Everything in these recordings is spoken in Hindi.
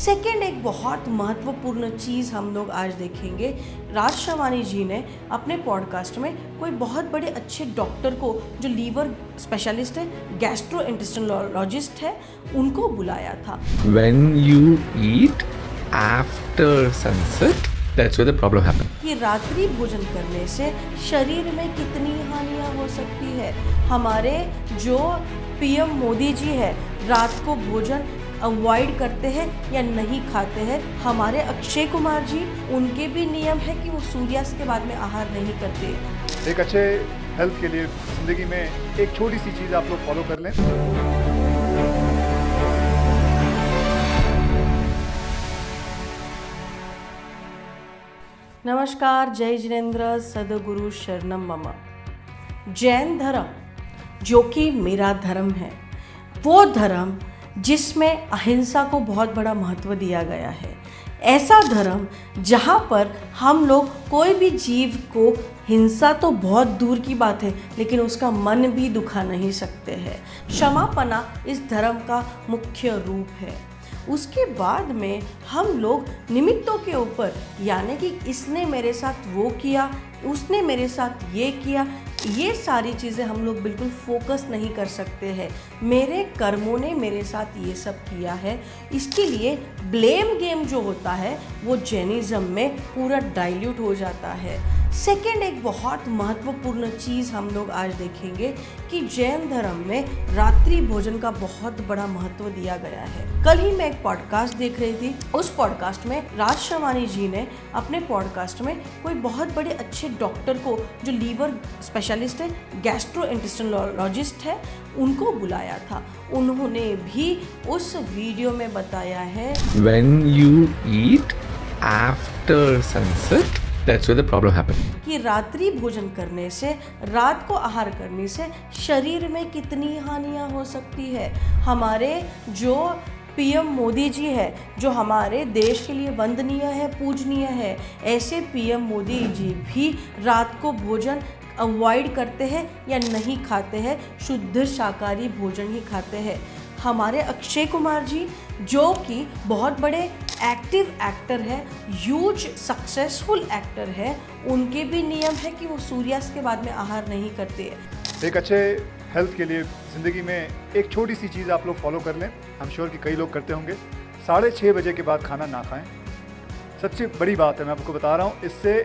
सेकंड, एक बहुत महत्वपूर्ण चीज़ हम लोग आज देखेंगे। राज शवानी जी ने अपने पॉडकास्ट में कोई बहुत बड़े अच्छे डॉक्टर को, जो लीवर स्पेशलिस्ट है, गैस्ट्रोइंटेस्टिनोलॉजिस्ट है, उनको बुलाया था। When you eat after sunset, that's where the problem happens. कि रात्रि भोजन करने से शरीर में कितनी हानियां हो सकती है। हमारे जो पीएम मोदी जी है, रात को भोजन अवॉइड करते हैं या नहीं खाते हैं। हमारे अक्षय कुमार जी, उनके भी नियम है कि वो सूर्यास्त के बाद में आहार नहीं करते। एक अच्छे हेल्थ के लिए ज़िंदगी में एक छोटी सी चीज़ आप लोग फॉलो कर लें। नमस्कार, जय जिनेंद्र, सद्गुरु शरणम मम। जैन धर्म, जो कि मेरा धर्म है, वो धर्म जिसमें अहिंसा को बहुत बड़ा महत्व दिया गया है। ऐसा धर्म जहाँ पर हम लोग कोई भी जीव को, हिंसा तो बहुत दूर की बात है, लेकिन उसका मन भी दुखा नहीं सकते हैं। क्षमापना इस धर्म का मुख्य रूप है। उसके बाद में हम लोग निमित्तों के ऊपर, यानी कि इसने मेरे साथ वो किया, उसने मेरे साथ ये किया, ये सारी चीज़ें हम लोग बिल्कुल फोकस नहीं कर सकते हैं। मेरे कर्मों ने मेरे साथ ये सब किया है, इसके लिए ब्लेम गेम जो होता है वो जैनिज़्म में पूरा डाइल्यूट हो जाता है। सेकंड, एक बहुत महत्वपूर्ण चीज़ हम लोग आज देखेंगे कि जैन धर्म में रात्रि भोजन का बहुत बड़ा महत्व दिया गया है। कल ही मैं एक पॉडकास्ट देख रही थी। उस पॉडकास्ट में राज शवानी जी ने अपने पॉडकास्ट में कोई बहुत बड़े अच्छे डॉक्टर को, जो लीवर स्पेशलिस्ट है, गैस्ट्रोइंटेस्टिनोलॉजिस्ट है, उनको बुलाया था। उन्होंने भी उस वीडियो में बताया है, When you eat after sunset, that's where the problem happens. कि रात्रि भोजन करने से, रात को आहार करने से शरीर में कितनी हानियां हो सकती है। हमारे जो पीएम मोदी जी है, जो हमारे देश के लिए वंदनीय है, पूजनीय है, ऐसे पीएम मोदी जी भी रात को भोजन अवॉइड करते हैं या नहीं खाते हैं, शुद्ध शाकाहारी भोजन ही खाते हैं। हमारे अक्षय कुमार जी, जो कि बहुत बड़े एक्टिव एक्टर है, ह्यूज सक्सेसफुल एक्टर है, उनके भी नियम है कि वो सूर्यास्त के बाद में आहार नहीं करते हैं। एक अच्छे हेल्थ के लिए ज़िंदगी में एक छोटी सी चीज़ आप लोग फॉलो कर लें। आई एम श्योर कि कई लोग करते होंगे। 6:30 बजे के बाद खाना ना खाएं। सबसे बड़ी बात है, मैं आपको बता रहा हूँ, इससे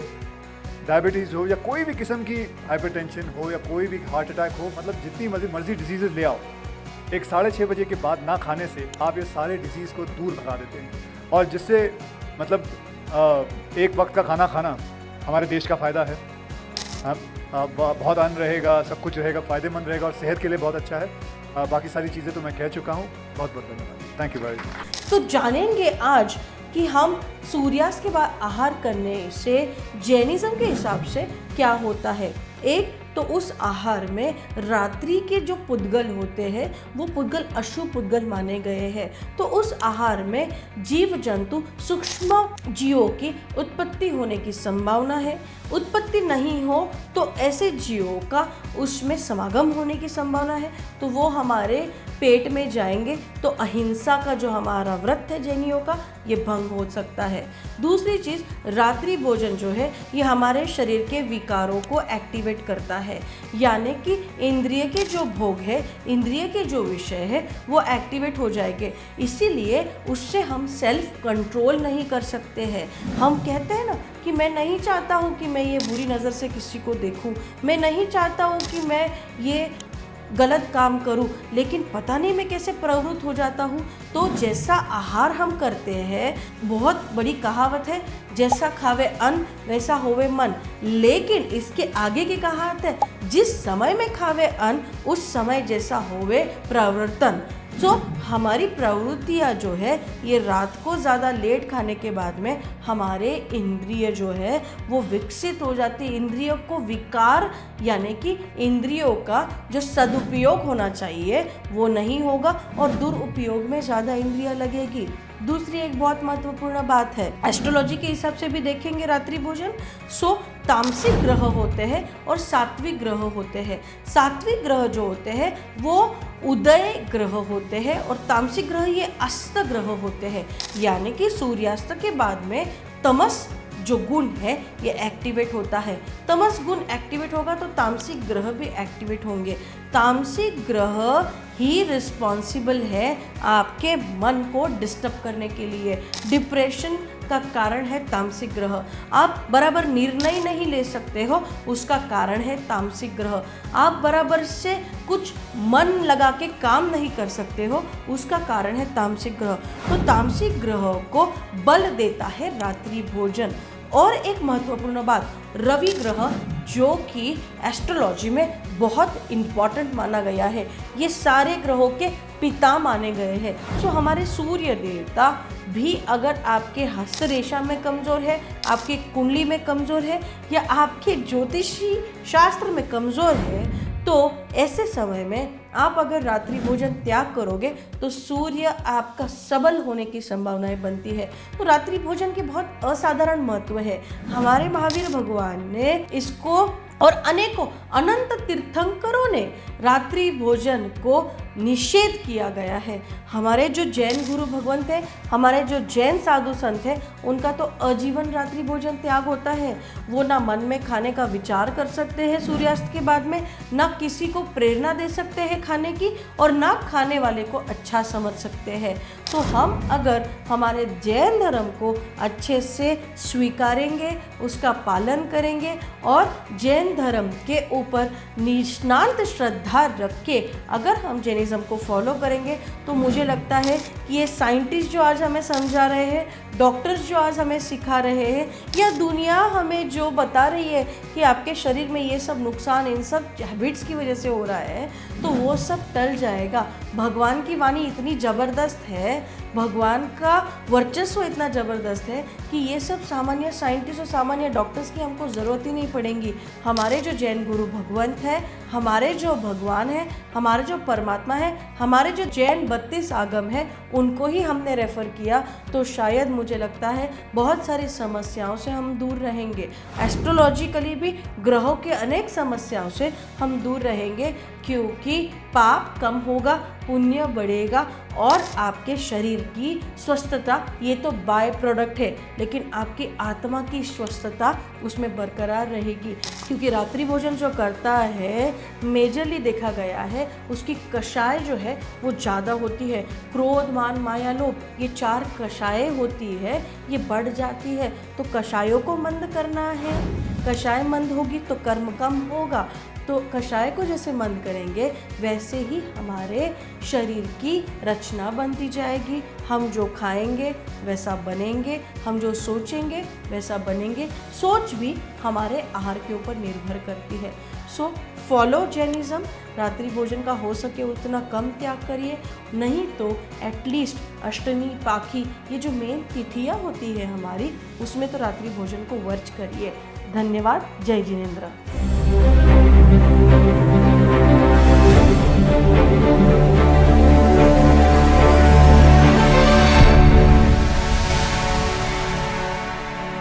डायबिटीज़ हो या कोई भी किस्म की हाइपरटेंशन हो या कोई भी हार्ट अटैक हो, मतलब जितनी मर्जी डिजीज़ ले आओ, एक 6:30 बजे के बाद ना खाने से आप ये सारे डिजीज़ को दूर भगा देते हैं। और जिससे मतलब एक वक्त का खाना खाना हमारे देश का फ़ायदा है। बहुत अन्न रहेगा, सब कुछ रहेगा, फ़ायदेमंद रहेगा और सेहत के लिए बहुत अच्छा है। बाकी सारी चीज़ें तो मैं कह चुका हूँ। बहुत बहुत धन्यवाद। Thank you very much. तो जानेंगे आज कि हम सूर्यास्त के बाद आहार करने से जैनिज़्म के हिसाब से क्या होता है। एक तो उस आहार में रात्रि के जो पुद्गल होते हैं, वो पुद्गल अशुभ पुद्गल माने गए हैं। तो उस आहार में जीव जंतु, सूक्ष्म जीवों की उत्पत्ति होने की संभावना है। उत्पत्ति नहीं हो तो ऐसे जीवों का उसमें समागम होने की संभावना है, तो वो हमारे पेट में जाएंगे, तो अहिंसा का जो हमारा व्रत है जैनियों का, ये भंग हो सकता है। दूसरी चीज़, रात्रि भोजन जो है ये हमारे शरीर के विकारों को एक्टिवेट करता है, यानी कि इंद्रिय के जो भोग है, इंद्रिय के जो विषय है, वो एक्टिवेट हो जाएंगे। इसीलिए उससे हम सेल्फ कंट्रोल नहीं कर सकते हैं। हम कहते हैं ना कि मैं नहीं चाहता हूँ कि मैं ये बुरी नज़र से किसी को देखूँ, मैं नहीं चाहता हूँ कि मैं ये गलत काम करूं, लेकिन पता नहीं मैं कैसे प्रवृत्त हो जाता हूं। तो जैसा आहार हम करते हैं, बहुत बड़ी कहावत है, जैसा खावे अन्न वैसा होवे मन, लेकिन इसके आगे की कहावत है, जिस समय में खावे अन्न उस समय जैसा होवे प्रवर्तन। तो हमारी प्रवृत्तियाँ जो है, ये रात को ज़्यादा लेट खाने के बाद में हमारे इंद्रिय जो है वो विकसित हो जाती है। इंद्रियों को विकार, यानी कि इंद्रियों का जो सदुपयोग होना चाहिए वो नहीं होगा और दुरुपयोग में ज़्यादा इंद्रियाँ लगेगी। दूसरी एक बहुत महत्वपूर्ण बात है, एस्ट्रोलॉजी के हिसाब से भी देखेंगे रात्रि भोजन, सो तामसिक ग्रह होते हैं और सात्विक ग्रह होते हैं। सात्विक ग्रह जो होते हैं वो उदय ग्रह होते हैं और तामसिक ग्रह ये अस्त ग्रह होते हैं, यानी कि सूर्यास्त के बाद में तमस जो गुण है ये एक्टिवेट होता है। तमस गुण एक्टिवेट होगा तो तामसिक ग्रह भी एक्टिवेट होंगे। तामसिक ग्रह ही रिस्पॉन्सिबल है आपके मन को डिस्टर्ब करने के लिए। डिप्रेशन का कारण है तामसिक ग्रह। आप बराबर निर्णय नहीं ले सकते हो, उसका कारण है तामसिक ग्रह। आप बराबर से कुछ मन लगा के काम नहीं कर सकते हो, उसका कारण है तामसिक ग्रह। तो तामसिक ग्रह को बल देता है रात्रि भोजन। और एक महत्वपूर्ण बात, रवि ग्रह जो कि एस्ट्रोलॉजी में बहुत इम्पॉर्टेंट माना गया है, ये सारे ग्रहों के पिता माने गए हैं। तो हमारे सूर्य देवता भी अगर आपके हस्त रेशा में कमज़ोर है, आपके कुंडली में कमज़ोर है या आपके ज्योतिषी शास्त्र में कमज़ोर है, तो ऐसे समय में आप अगर रात्रि भोजन त्याग करोगे तो सूर्य आपका सबल होने की संभावनाएं बनती है। तो रात्रि भोजन के बहुत असाधारण महत्व है। हमारे महावीर भगवान ने इसको और अनेकों अनंत तीर्थंकरों ने रात्रि भोजन को निषेध किया गया है। हमारे जो जैन गुरु भगवंत है, हमारे जो जैन साधु संत हैं, उनका तो आजीवन रात्रि भोजन त्याग होता है। वो ना मन में खाने का विचार कर सकते हैं सूर्यास्त के बाद में, ना किसी को प्रेरणा दे सकते हैं खाने की, और ना खाने वाले को अच्छा समझ सकते हैं। तो हम अगर हमारे जैन धर्म को अच्छे से स्वीकारेंगे, उसका पालन करेंगे और जैन धर्म के ऊपर निष्णात श्रद्धा रख के अगर हम जैनिज़्म को फॉलो करेंगे, तो मुझे लगता है कि ये साइंटिस्ट जो आज हमें समझा रहे हैं, डॉक्टर्स जो आज हमें सिखा रहे हैं, या दुनिया हमें जो बता रही है कि आपके शरीर में ये सब नुकसान इन सब हैबिट्स की वजह से हो रहा है, तो वो सब टल जाएगा। भगवान की वाणी इतनी ज़बरदस्त है, भगवान का वर्चस्व इतना ज़बरदस्त है कि ये सब सामान्य साइंटिस्ट और सामान्य डॉक्टर्स की हमको ज़रूरत ही नहीं पड़ेगी। हमारे जो जैन गुरु भगवंत है, हमारे जो भगवान है, हमारे जो परमात्मा है, हमारे जो जैन 32 आगम है, उनको ही हमने रेफ़र किया, तो शायद मुझे लगता है बहुत सारी समस्याओं से हम दूर रहेंगे। एस्ट्रोलॉजिकली भी ग्रहों के अनेक समस्याओं से हम दूर रहेंगे, क्योंकि पाप कम होगा, पुण्य बढ़ेगा और आपके शरीर की स्वस्थता ये तो बाय प्रोडक्ट है, लेकिन आपकी आत्मा की स्वस्थता उसमें बरकरार रहेगी। क्योंकि रात्रि भोजन जो करता है, मेजरली देखा गया है, उसकी कषाय जो है वो ज़्यादा होती है। क्रोध, मान, माया, लोभ, ये 4 कषाय होती है, ये बढ़ जाती है। तो कषायों को मंद करना है, कषाय मंद होगी तो कर्म कम होगा। तो कषाय को जैसे मंद करेंगे, वैसे ही हमारे शरीर की रचना बनती जाएगी। हम जो खाएंगे वैसा बनेंगे, हम जो सोचेंगे वैसा बनेंगे। सोच भी हमारे आहार के ऊपर निर्भर करती है। So follow Jainism. रात्रि भोजन का हो सके उतना कम त्याग करिए, नहीं तो एटलीस्ट अष्टमी, पाखी, ये जो मेन तिथियाँ होती है हमारी, उसमें तो रात्रि भोजन को वर्ज करिए। धन्यवाद। जय जिनेंद्र।